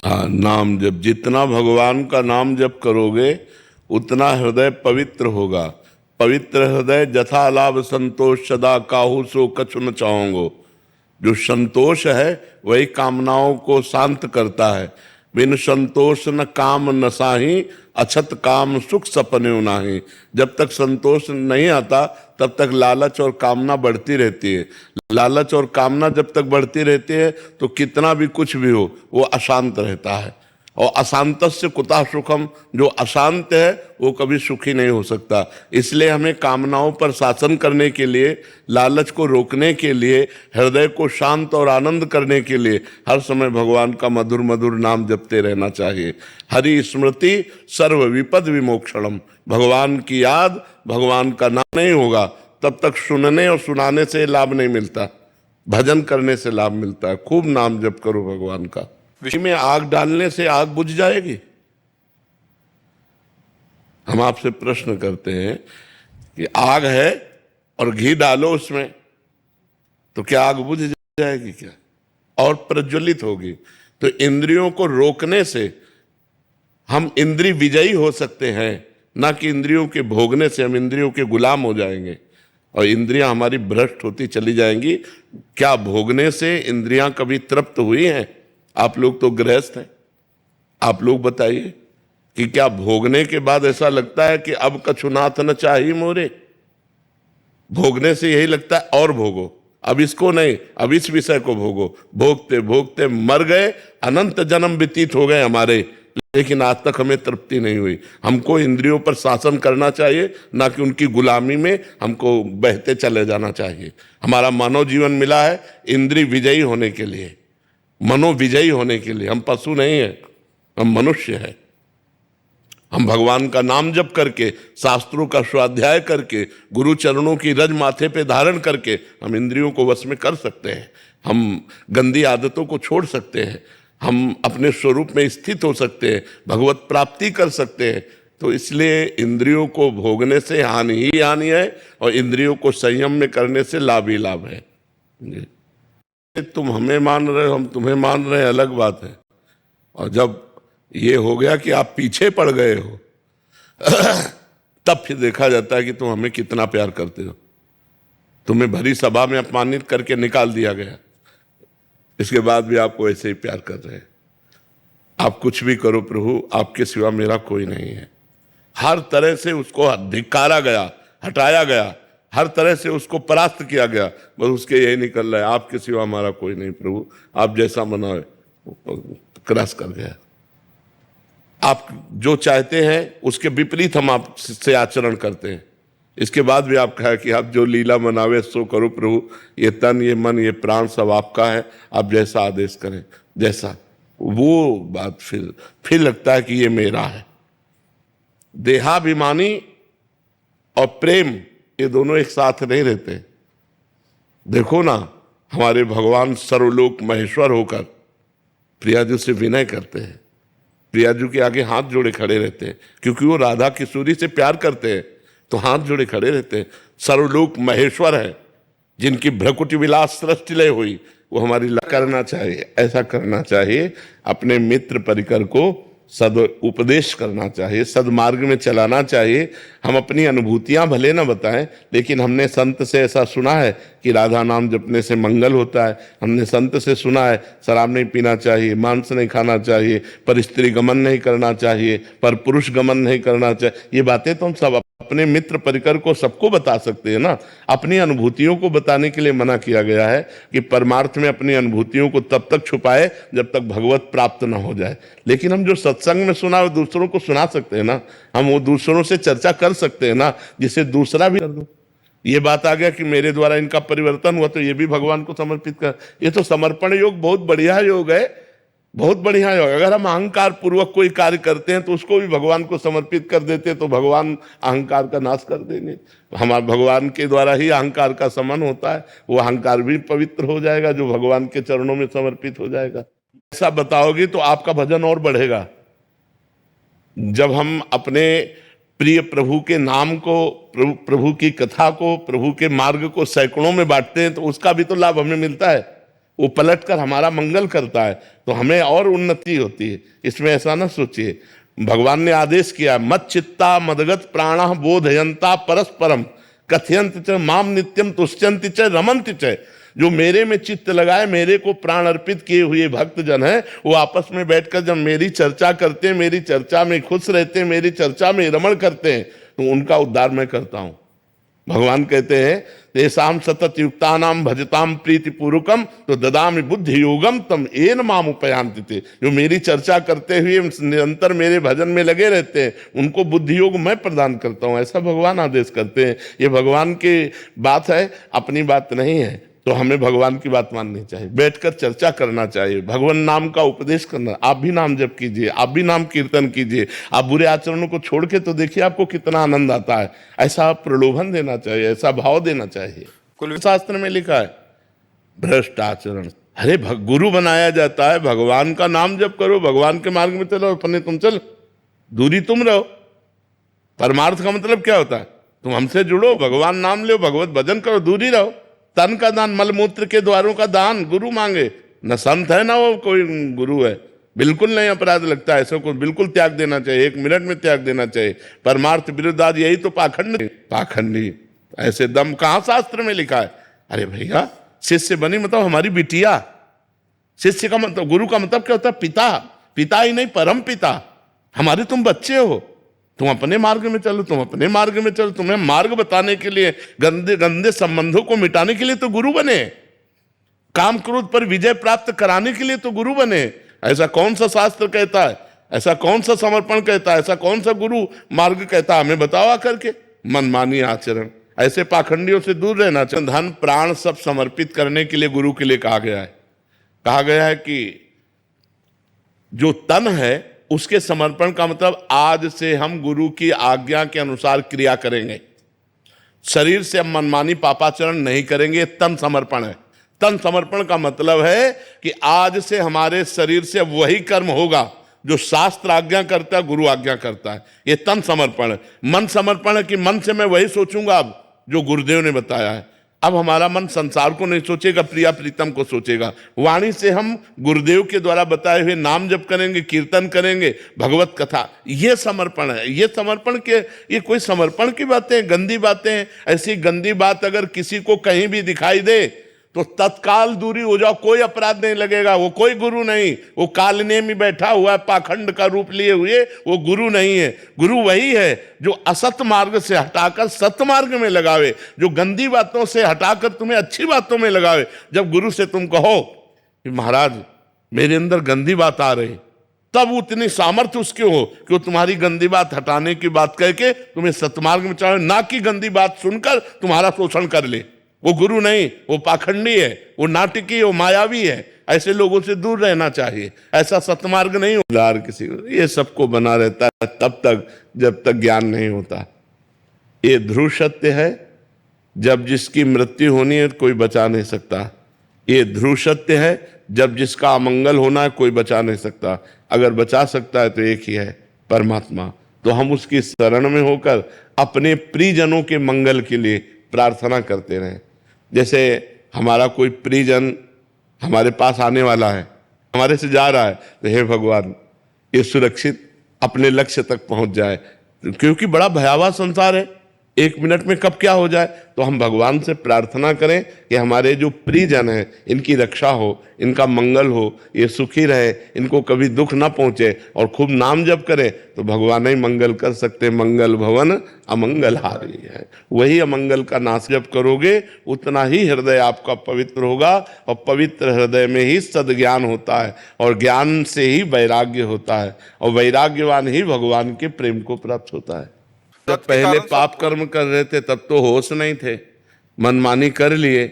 हाँ, नाम जप, जितना भगवान का नाम जप करोगे उतना हृदय पवित्र होगा। पवित्र हृदय जथा लाभ संतोष सदा काहू सो कछु न चाहोगो। जो संतोष है वही कामनाओं को शांत करता है। बिन संतोष न काम न साही, अछत काम सुख सपने नाही। जब तक संतोष नहीं आता तब तक लालच और कामना बढ़ती रहती है। लालच और कामना जब तक बढ़ती रहती है तो कितना भी कुछ भी हो वो अशांत रहता है। और अशांतस्य कुतः सुखम, जो अशांत है वो कभी सुखी नहीं हो सकता। इसलिए हमें कामनाओं पर शासन करने के लिए, लालच को रोकने के लिए, हृदय को शांत और आनंद करने के लिए हर समय भगवान का मधुर मधुर नाम जपते रहना चाहिए। हरि स्मृति सर्व विपद विमोक्षणम। भगवान की याद, भगवान का नाम नहीं होगा तब तक सुनने और सुनाने से लाभ नहीं मिलता, भजन करने से लाभ मिलता है। खूब नाम जप करो भगवान का। विषय में आग डालने से आग बुझ जाएगी? हम आपसे प्रश्न करते हैं कि आग है और घी डालो उसमें तो क्या आग बुझ जाएगी क्या? और प्रज्वलित होगी। तो इंद्रियों को रोकने से हम इंद्रिय विजयी हो सकते हैं, ना कि इंद्रियों के भोगने से हम इंद्रियों के गुलाम हो जाएंगे और इंद्रियां हमारी भ्रष्ट होती चली जाएंगी। क्या भोगने से इंद्रियां कभी तृप्त हुई हैं? आप लोग तो गृहस्थ हैं, आप लोग बताइए कि क्या भोगने के बाद ऐसा लगता है कि अब कछु नाथ न चाहिए मोरे? भोगने से यही लगता है और भोगो, अब इसको नहीं, अब इस विषय को भोगो। भोगते भोगते मर गए, अनंत जन्म व्यतीत हो गए हमारे, लेकिन आज तक हमें तृप्ति नहीं हुई। हमको इंद्रियों पर शासन करना चाहिए, ना कि उनकी गुलामी में हमको बहते चले जाना चाहिए। हमारा मानव जीवन मिला है इंद्रिय विजयी होने के लिए, मनोविजयी होने के लिए। हम पशु नहीं है, हम मनुष्य है। हम भगवान का नाम जप करके, शास्त्रों का स्वाध्याय करके, गुरु चरणों की रज माथे पे धारण करके हम इंद्रियों को वश में कर सकते हैं। हम गंदी आदतों को छोड़ सकते हैं, हम अपने स्वरूप में स्थित हो सकते हैं, भगवत प्राप्ति कर सकते हैं। तो इसलिए इंद्रियों को भोगने से हानि ही हानि है और इंद्रियों को संयम में करने से लाभ ही लाभ है। तुम हमें मान रहे हो, हम तुम्हें मान रहे हैं, अलग बात है। और जब ये हो गया कि आप पीछे पड़ गए हो तब फिर देखा जाता है कि तुम हमें कितना प्यार करते हो। तुम्हें भरी सभा में अपमानित करके निकाल दिया गया, इसके बाद भी आपको ऐसे ही प्यार कर रहे हैं। आप कुछ भी करो प्रभु, आपके सिवा मेरा कोई नहीं है। हर तरह से उसको धिक्कारा गया, हटाया गया, हर तरह से उसको परास्त किया गया, बस उसके यही निकल रहा है, आपके सिवा हमारा कोई नहीं प्रभु, आप जैसा मनाओ। क्रॉस कर गया। आप जो चाहते हैं उसके विपरीत हम आपसे आचरण करते हैं। इसके बाद भी आप कहा कि आप जो लीला मनावे सो करो प्रभु, ये तन ये मन ये प्राण सब आपका है, आप जैसा आदेश करें। जैसा वो बात फिर लगता है कि ये मेरा है। देहाभिमानी और प्रेम ये दोनों एक साथ नहीं रहते। देखो ना, हमारे भगवान सर्वलोक महेश्वर होकर प्रियाजू से विनय करते हैं, प्रियाजू के आगे हाथ जोड़े खड़े रहते हैं, क्योंकि वो राधा किशोरी से प्यार करते हैं तो हाथ जोड़े खड़े रहते हैं। सर्वलोक महेश्वर है, जिनकी भ्रकुटी विलास सृष्टि लय हुई, वो हमारी करना चाहिए, ऐसा करना चाहिए। अपने मित्र परिकर को सद उपदेश करना चाहिए, सदमार्ग में चलाना चाहिए। हम अपनी अनुभूतियां भले न बताएं, लेकिन हमने संत से ऐसा सुना है कि राधा नाम जपने से मंगल होता है। हमने संत से सुना है शराब नहीं पीना चाहिए, मांस नहीं खाना चाहिए, पर स्त्री गमन नहीं करना चाहिए, पर पुरुष गमन नहीं करना चाहिए। ये बातें तो हम सब अपने मित्र परिकर को सबको बता सकते हैं ना। अपनी अनुभूतियों को बताने के लिए मना किया गया है कि परमार्थ में अपनी अनुभूतियों को तब तक छुपाए जब तक भगवत प्राप्त न हो जाए। लेकिन हम जो सत्संग में सुना वो दूसरों को सुना सकते हैं ना, हम वो दूसरों से चर्चा कर सकते हैं ना, जिससे दूसरा भी कर दो। ये बात आ गया कि मेरे द्वारा इनका परिवर्तन हुआ तो ये भी भगवान को समर्पित कर। ये तो समर्पण योग बहुत बढ़िया योग है, बहुत बढ़िया योग। अगर हम अहंकार पूर्वक कोई कार्य करते हैं तो उसको भी भगवान को समर्पित कर देते तो भगवान अहंकार का नाश कर देंगे। हमारे भगवान के द्वारा ही अहंकार का समन होता है, वो अहंकार भी पवित्र हो जाएगा जो भगवान के चरणों में समर्पित हो जाएगा। ऐसा बताओगे तो आपका भजन और बढ़ेगा। जब हम अपने प्रिय प्रभु के नाम को, प्रभु की कथा को, प्रभु के मार्ग को सैकड़ों में बांटते हैं तो उसका भी तो लाभ हमें मिलता है। वो पलटकर हमारा मंगल करता है तो हमें और उन्नति होती है। इसमें ऐसा ना सोचिए, भगवान ने आदेश किया, मत चित्ता मदगत प्राणा बोधयंता परस्परम कथयंत च माम नित्यम तुष्यंति च रमंति च। जो मेरे में चित्त लगाए, मेरे को प्राण अर्पित किए हुए भक्त जन है, वो आपस में बैठकर जब मेरी चर्चा करते हैं, मेरी चर्चा में खुश रहते हैं, मेरी चर्चा में रमण करते हैं, तो उनका उद्धार मैं करता हूं। भगवान कहते हैं, तेषाम सतत युक्तानाम भजताम प्रीति पूर्वकम तो ददामि बुद्धि योगम तम एन माम उपयांति थे। जो मेरी चर्चा करते हुए निरंतर मेरे भजन में लगे रहते हैं, उनको बुद्धि योग मैं प्रदान करता हूं। ऐसा भगवान आदेश करते हैं। ये भगवान की बात है, अपनी बात नहीं है। तो हमें भगवान की बात माननी चाहिए, बैठकर चर्चा करना चाहिए, भगवान नाम का उपदेश करना। आप भी नाम जप कीजिए, आप भी नाम कीर्तन कीजिए, आप बुरे आचरणों को छोड़ के तो देखिए आपको कितना आनंद आता है। ऐसा प्रलोभन देना चाहिए, ऐसा भाव देना चाहिए। कुल शास्त्र में लिखा है, भ्रष्ट आचरण। अरे गुरु बनाया जाता है, भगवान का नाम जप करो, भगवान के मार्ग में चलो, अपने तुम चलो, दूरी तुम रहो। परमार्थ का मतलब क्या होता है? तुम हमसे जुड़ो, भगवान नाम लो, भगवत भजन करो, दूरी रहो। तन का दान, मलमूत्र के द्वारों का दान गुरु मांगे। न संत है ना वो कोई गुरु है, बिल्कुल नहीं अपराध लगता है। ऐसे को बिल्कुल त्याग देना चाहिए, 1 मिनट में त्याग देना चाहिए। परमार्थ विरुद्धाद, यही तो पाखंडी। ऐसे दम कहाँ शास्त्र में लिखा है? अरे भैया, शिष्य बनी मतलब हमारी बिटिया। शिष्य का मतलब, गुरु का मतलब क्या होता है? पिता। पिता ही नहीं, परम पिता। हमारे तुम बच्चे हो, तुम अपने मार्ग में चलो, तुम अपने मार्ग में चलो। तुम्हें मार्ग बताने के लिए, गंदे गंदे संबंधों को मिटाने के लिए तो गुरु बने। काम क्रोध पर विजय प्राप्त कराने के लिए तो गुरु बने। ऐसा कौन सा शास्त्र कहता है? ऐसा कौन सा समर्पण कहता है? ऐसा कौन सा गुरु मार्ग कहता है? हमें बतावा करके मनमानी आचरण, ऐसे पाखंडियों से दूर रहना चाहिए। धन प्राण सब समर्पित करने के लिए गुरु के लिए कहा गया है। कहा गया है कि जो तन है उसके समर्पण का मतलब, आज से हम गुरु की आज्ञा के अनुसार क्रिया करेंगे, शरीर से हम मनमानी पापाचरण नहीं करेंगे। तन समर्पण है। तन समर्पण का मतलब है कि आज से हमारे शरीर से वही कर्म होगा जो शास्त्र आज्ञा करता है, गुरु आज्ञा करता है। ये तन समर्पण है। मन समर्पण है कि मन से मैं वही सोचूंगा अब जो गुरुदेव ने बताया है। अब हमारा मन संसार को नहीं सोचेगा, प्रिया प्रीतम को सोचेगा। वाणी से हम गुरुदेव के द्वारा बताए हुए नाम जप करेंगे, कीर्तन करेंगे, भगवत कथा। ये समर्पण है। ये समर्पण के, ये कोई समर्पण की बातें, गंदी बातें। ऐसी गंदी बात अगर किसी को कहीं भी दिखाई दे तो तत्काल दूरी हो जाओ, कोई अपराध नहीं लगेगा। वो कोई गुरु नहीं, वो कालने में बैठा हुआ है, पाखंड का रूप लिए हुए, वो गुरु नहीं है। गुरु वही है जो असत मार्ग से हटाकर सत मार्ग में लगावे, जो गंदी बातों से हटाकर तुम्हें अच्छी बातों में लगावे। जब गुरु से तुम कहो कि महाराज मेरे अंदर गंदी बात आ रही, तब उतनी सामर्थ्य उसके हो कि वो तुम्हारी गंदी बात हटाने की बात कह के तुम्हें सतमार्ग में चढ़ाए, ना कि गंदी बात सुनकर तुम्हारा शोषण कर ले। वो गुरु नहीं, वो पाखंडी है, वो नाटकी, वो मायावी है। ऐसे लोगों से दूर रहना चाहिए। ऐसा सतमार्ग नहीं होगा किसी को। ये सबको बना रहता है तब तक जब तक ज्ञान नहीं होता। ये ध्रुव सत्य है, जब जिसकी मृत्यु होनी है कोई बचा नहीं सकता। ये ध्रुव सत्य है, जब जिसका अमंगल होना है कोई बचा नहीं सकता। अगर बचा सकता है तो एक ही है, परमात्मा। तो हम उसकी शरण में होकर अपने प्रियजनों के मंगल के लिए प्रार्थना करते रहें। जैसे हमारा कोई प्रियजन हमारे पास आने वाला है, हमारे से जा रहा है, तो हे भगवान ये सुरक्षित अपने लक्ष्य तक पहुंच जाए, क्योंकि बड़ा भयावह संसार है। 1 मिनट में कब क्या हो जाए। तो हम भगवान से प्रार्थना करें कि हमारे जो प्रियजन हैं इनकी रक्षा हो, इनका मंगल हो, ये सुखी रहे, इनको कभी दुख ना पहुंचे। और खूब नाम जप करें तो भगवान ही मंगल कर सकते। मंगल भवन अमंगल हारी है। वही अमंगल का नाश जब करोगे उतना ही हृदय आपका पवित्र होगा, और पवित्र हृदय में ही सद्ज्ञान होता है, और ज्ञान से ही वैराग्य होता है, और वैराग्यवान ही भगवान के प्रेम को प्राप्त होता है। जब पहले पाप कर्म कर रहे थे तब तो होश नहीं थे, मनमानी कर लिए।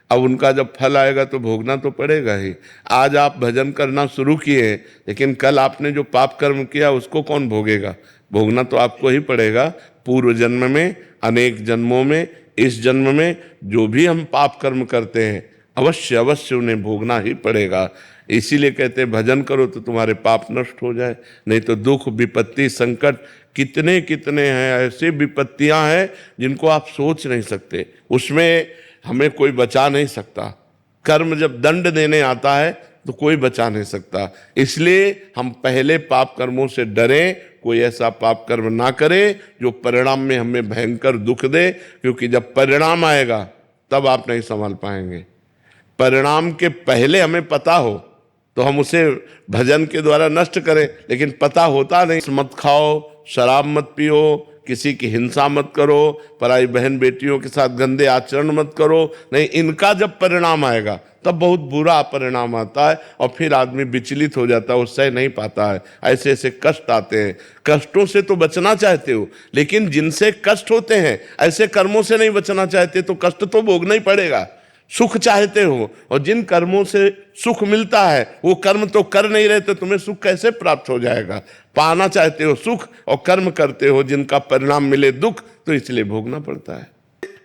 अब उनका जब फल आएगा तो भोगना तो पड़ेगा ही। आज आप भजन करना शुरू किए, लेकिन कल आपने जो पाप कर्म किया उसको कौन भोगेगा? भोगना तो आपको ही पड़ेगा। पूर्व जन्म में, अनेक जन्मों में, इस जन्म में जो भी हम पाप कर्म करते हैं अवश्य अवश्य उन्हें भोगना ही पड़ेगा। इसीलिए कहते हैं भजन करो तो तुम्हारे पाप नष्ट हो जाए, नहीं तो दुख विपत्ति संकट कितने कितने हैं। ऐसे विपत्तियां हैं जिनको आप सोच नहीं सकते, उसमें हमें कोई बचा नहीं सकता। कर्म जब दंड देने आता है तो कोई बचा नहीं सकता। इसलिए हम पहले पाप कर्मों से डरें, कोई ऐसा पाप कर्म ना करे जो परिणाम में हमें भयंकर दुख दे, क्योंकि जब परिणाम आएगा तब आप नहीं संभाल पाएंगे। परिणाम के पहले हमें पता हो तो हम उसे भजन के द्वारा नष्ट करें, लेकिन पता होता नहीं। मत खाओ, शराब मत पियो, किसी की हिंसा मत करो, पराई बहन बेटियों के साथ गंदे आचरण मत करो, नहीं, इनका जब परिणाम आएगा तब बहुत बुरा परिणाम आता है और फिर आदमी विचलित हो जाता है, वो सह नहीं पाता है। ऐसे ऐसे कष्ट आते हैं। कष्टों से तो बचना चाहते हो, लेकिन जिनसे कष्ट होते हैं ऐसे कर्मों से नहीं बचना चाहते, तो कष्ट तो भोगना ही पड़ेगा। सुख चाहते हो और जिन कर्मों से सुख मिलता है वो कर्म तो कर नहीं रहे, तो तुम्हें सुख कैसे प्राप्त हो जाएगा। पाना चाहते हो सुख और कर्म करते हो जिनका परिणाम मिले दुख, तो इसलिए भोगना पड़ता है।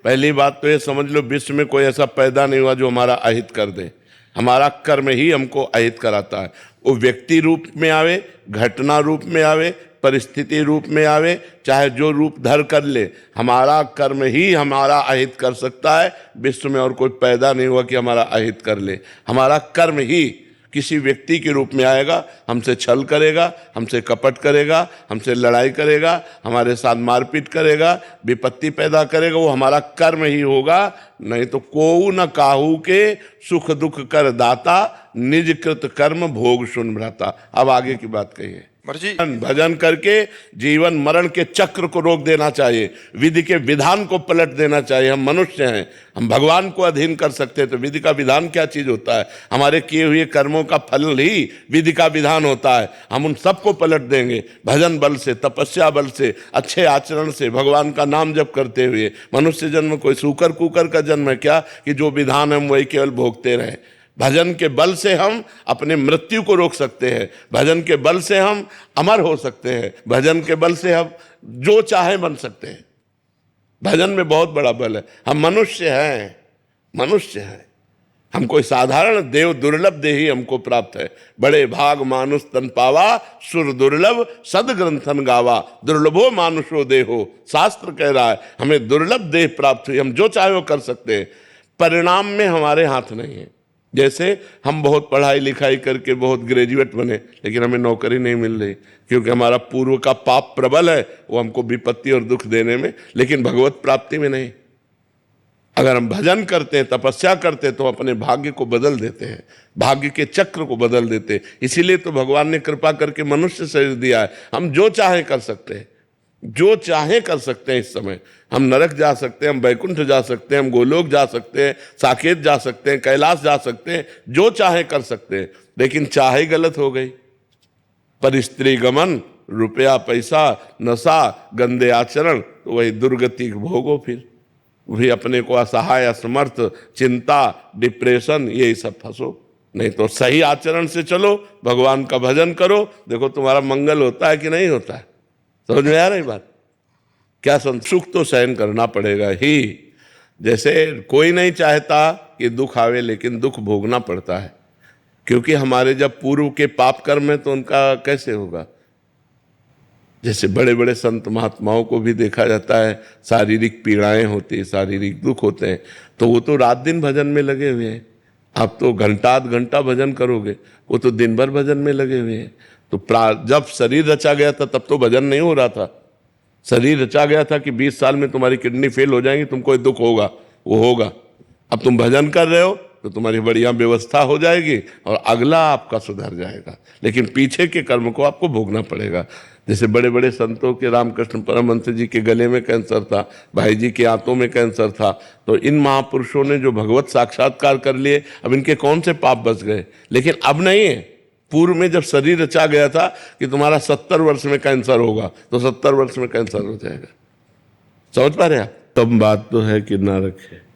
पहली बात तो ये समझ लो, विश्व में कोई ऐसा पैदा नहीं हुआ जो हमारा अहित कर दे। हमारा कर्म ही हमको अहित कराता है। वो व्यक्ति रूप में आवे, घटना रूप में आवे, परिस्थिति रूप में आवे, चाहे जो रूप धर कर ले, हमारा कर्म ही हमारा अहित कर सकता है। विश्व में और कोई पैदा नहीं हुआ कि हमारा अहित कर ले। हमारा कर्म ही किसी व्यक्ति के रूप में आएगा, हमसे छल करेगा, हमसे कपट करेगा, हमसे लड़ाई करेगा, हमारे साथ मारपीट करेगा, विपत्ति पैदा करेगा, वो हमारा कर्म ही होगा। नहीं तो कोऊ न काहू के सुख दुख कर दाता, निज कृत कर्म भोग सुन भ्राता। अब आगे की बात कहिए। भजन करके जीवन मरण के चक्र को रोक देना चाहिए, विधि के विधान को पलट देना चाहिए। हम मनुष्य हैं, हम भगवान को अधीन कर सकते हैं, तो विधि का विधान क्या चीज होता है? हमारे किए हुए कर्मों का फल ही विधि का विधान होता है। हम उन सबको पलट देंगे भजन बल से, तपस्या बल से, अच्छे आचरण से, भगवान का नाम जप करते हुए। मनुष्य जन्म कोई सूकर कुकर का जन्म है क्या कि जो विधान हम वही केवल भोगते रहें? भजन के बल से हम अपने मृत्यु को रोक सकते हैं, भजन के बल से हम अमर हो सकते हैं, भजन के बल से हम जो चाहे बन सकते हैं। भजन में बहुत बड़ा बल है। हम मनुष्य हैं, मनुष्य हैं, हम कोई साधारण देव दुर्लभ देही हमको प्राप्त है। बड़े भाग मानुष तन पावा, सुर दुर्लभ सद ग्रंथन गावा, दुर्लभो मानुषो देहो। शास्त्र कह रहा है हमें दुर्लभ देह प्राप्त हुई, हम जो चाहे वो कर सकते हैं। परिणाम में हमारे हाथ नहीं है। जैसे हम बहुत पढ़ाई लिखाई करके बहुत ग्रेजुएट बने, लेकिन हमें नौकरी नहीं मिल रही, क्योंकि हमारा पूर्व का पाप प्रबल है, वो हमको विपत्ति और दुख देने में, लेकिन भगवत प्राप्ति में नहीं। अगर हम भजन करते हैं, तपस्या करते हैं, तो अपने भाग्य को बदल देते हैं, भाग्य के चक्र को बदल देते हैं। इसीलिए तो भगवान ने कृपा करके मनुष्य शरीर दिया है। हम जो चाहे कर सकते हैं, जो चाहे कर सकते हैं। इस समय हम नरक जा सकते हैं, हम वैकुंठ जा सकते हैं, हम गोलोक जा सकते हैं, साकेत जा सकते हैं, कैलाश जा सकते हैं, जो चाहे कर सकते हैं। लेकिन चाहे गलत हो गई, पर स्त्री गमन, रुपया पैसा, नशा, गंदे आचरण, तो वही दुर्गति भोगो। फिर वही अपने को असहाय, असमर्थ, चिंता, डिप्रेशन, यही सब फंसो। नहीं तो सही आचरण से चलो, भगवान का भजन करो, देखो तुम्हारा मंगल होता है कि नहीं होता है। समझ में आ रही बात? क्या सुख तो सहन करना पड़ेगा ही। जैसे कोई नहीं चाहता कि दुख आवे, लेकिन दुख भोगना पड़ता है, क्योंकि हमारे जब पूर्व के पाप कर्म है तो उनका कैसे होगा। जैसे बड़े बड़े संत महात्माओं को भी देखा जाता है, शारीरिक पीड़ाएं होती है, शारीरिक दुख होते हैं, तो वो तो रात दिन भजन में लगे हुए हैं। आप तो घंटा आध घंटा भजन करोगे, वो तो दिन भर भजन में लगे हुए हैं। तो जब शरीर रचा गया था तब तो भजन नहीं हो रहा था। शरीर रचा गया था कि 20 साल में तुम्हारी किडनी फेल हो जाएगी, तुमको दुख होगा, वो होगा। अब तुम भजन कर रहे हो तो तुम्हारी बढ़िया व्यवस्था हो जाएगी और अगला आपका सुधर जाएगा, लेकिन पीछे के कर्म को आपको भोगना पड़ेगा। जैसे बड़े बड़े संतों के, रामकृष्ण परमहंस जी के गले में कैंसर था, भाई जी के आंतों में कैंसर था, तो इन महापुरुषों ने जो भगवत साक्षात्कार कर लिए, अब इनके कौन से पाप बच गए। लेकिन अब नहीं है। पूर्व में जब शरीर रचा गया था कि तुम्हारा 70 वर्ष में कैंसर होगा, तो 70 वर्ष में कैंसर हो जाएगा। समझ पा रहे आप? तब बात तो है कि ना रखे,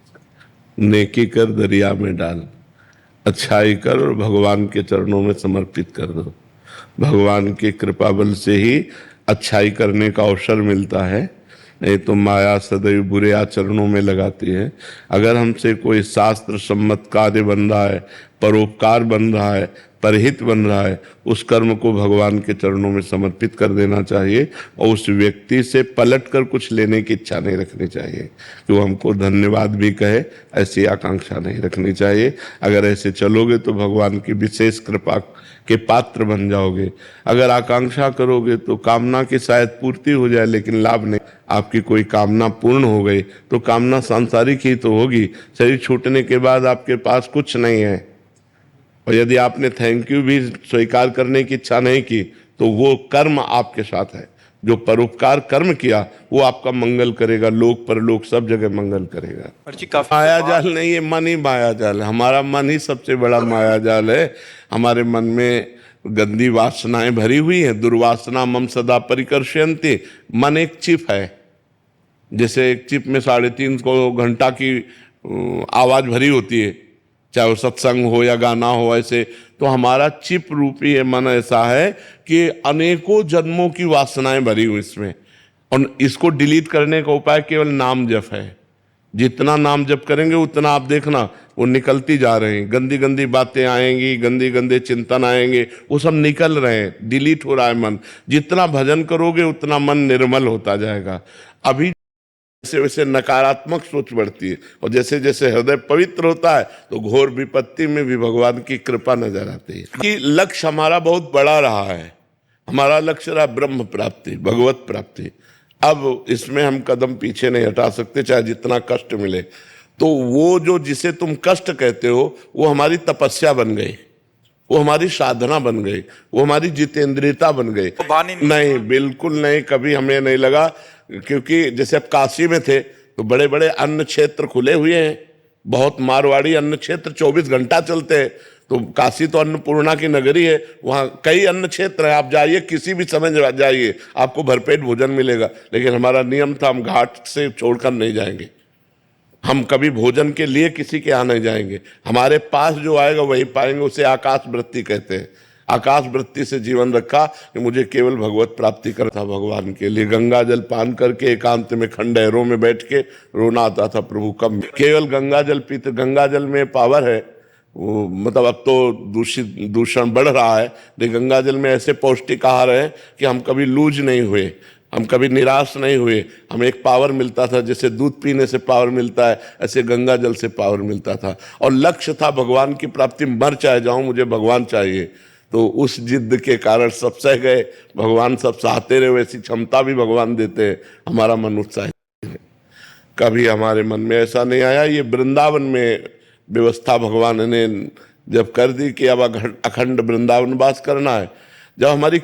नेकी कर दरिया में डाल, अच्छाई कर और भगवान के चरणों में समर्पित कर दो। भगवान की कृपा बल से ही अच्छाई करने का अवसर मिलता है। नहीं तो माया सदैव बुरे आचरणों में लगाती है। अगर हमसे कोई शास्त्र सम्मत कार्य बन रहा है, परोपकार बन रहा है, परहित बन रहा है, उस कर्म को भगवान के चरणों में समर्पित कर देना चाहिए और उस व्यक्ति से पलट कर कुछ लेने की इच्छा नहीं रखनी चाहिए कि वो हमको धन्यवाद भी कहे, ऐसी आकांक्षा नहीं रखनी चाहिए। अगर ऐसे चलोगे तो भगवान की विशेष कृपा के पात्र बन जाओगे। अगर आकांक्षा करोगे तो कामना की शायद पूर्ति हो जाए लेकिन लाभ नहीं। आपकी कोई कामना पूर्ण हो गई तो कामना सांसारिक ही तो होगी। शरीर छूटने के बाद आपके पास कुछ नहीं है और यदि आपने थैंक यू भी स्वीकार करने की इच्छा नहीं की तो वो कर्म आपके साथ है। जो परोपकार कर्म किया वो आपका मंगल करेगा, लोक परलोक सब जगह मंगल करेगा। माया जाल नहीं है, मन ही माया जाल है। हमारा मन ही सबसे बड़ा माया जाल है। हमारे मन में गंदी वासनाएं भरी हुई हैं। दुर्वासना मम सदा परिकर्षयन्ति। मन एक चिप है, जैसे एक चिप में 3.5 घंटा की आवाज भरी होती है, चाहे वो सत्संग हो या गाना हो। ऐसे तो हमारा चिप रूपी है मन ऐसा है कि अनेकों जन्मों की वासनाएं भरी हुई इसमें, और इसको डिलीट करने का उपाय केवल नाम जप है। जितना नाम जप करेंगे उतना आप देखना वो निकलती जा रहे हैं। गंदी गंदी बातें आएंगी, गंदे गंदे चिंतन आएंगे, वो सब निकल रहे हैं, डिलीट हो रहा है मन। जितना भजन करोगे उतना मन निर्मल होता जाएगा। अभी जैसे वैसे नकारात्मक सोच बढ़ती है और जैसे जैसे हृदय पवित्र होता है तो घोर विपत्ति में भी भगवान की कृपा नजर आती है। कि लक्ष्य हमारा बहुत बड़ा रहा है। हमारा लक्ष्य रहा ब्रह्म प्राप्ति, भगवत प्राप्ति। अब इसमें हम कदम पीछे नहीं हटा सकते, चाहे जितना कष्ट मिले। तो वो जो जिसे तुम कष्ट कहते हो वो हमारी तपस्या बन गई, वो हमारी साधना बन गई, वो हमारी जितेंद्रियता बन गई। नहीं, बिल्कुल नहीं, कभी हमें नहीं लगा। क्योंकि जैसे अब काशी में थे तो बड़े बड़े अन्न क्षेत्र खुले हुए हैं, बहुत मारवाड़ी अन्न क्षेत्र 24 घंटा चलते हैं। तो काशी तो अन्नपूर्णा की नगरी है, वहाँ कई अन्न क्षेत्र है। आप जाइए किसी भी समय जाइए, आपको भरपेट भोजन मिलेगा। लेकिन हमारा नियम था हम घाट से छोड़कर नहीं जाएंगे, हम कभी भोजन के लिए किसी के यहाँ नहीं जाएंगे। हमारे पास जो आएगा वही पाएंगे। उसे आकाश वृत्ति कहते हैं। आकाश वृत्ति से जीवन रखा कि मुझे केवल भगवत प्राप्ति करता भगवान के लिए। गंगा जल पान करके एकांत में खंडहरों में बैठ के रोना आता था, प्रभु कब केवल गंगा जल पीते। गंगा जल में पावर है, वो मतलब अब तो दूषण बढ़ रहा है, लेकिन गंगा जल में ऐसे पौष्टिक आहार है कि हम कभी लूज नहीं हुए, हम कभी निराश नहीं हुए। हमें एक पावर मिलता था, जैसे दूध पीने से पावर मिलता है ऐसे गंगा जल से पावर मिलता था। और लक्ष्य था भगवान की प्राप्ति, मर चाहे जाऊं मुझे भगवान चाहिए। तो उस जिद्द के कारण सब सह गए। भगवान सब सहते रहे, वैसी क्षमता भी भगवान देते हैं। हमारा मन उत्साहित है। कभी हमारे मन में ऐसा नहीं आया। ये वृंदावन में व्यवस्था भगवान ने जब कर दी कि अब अखंड वृंदावन वास करना है, जब हमारी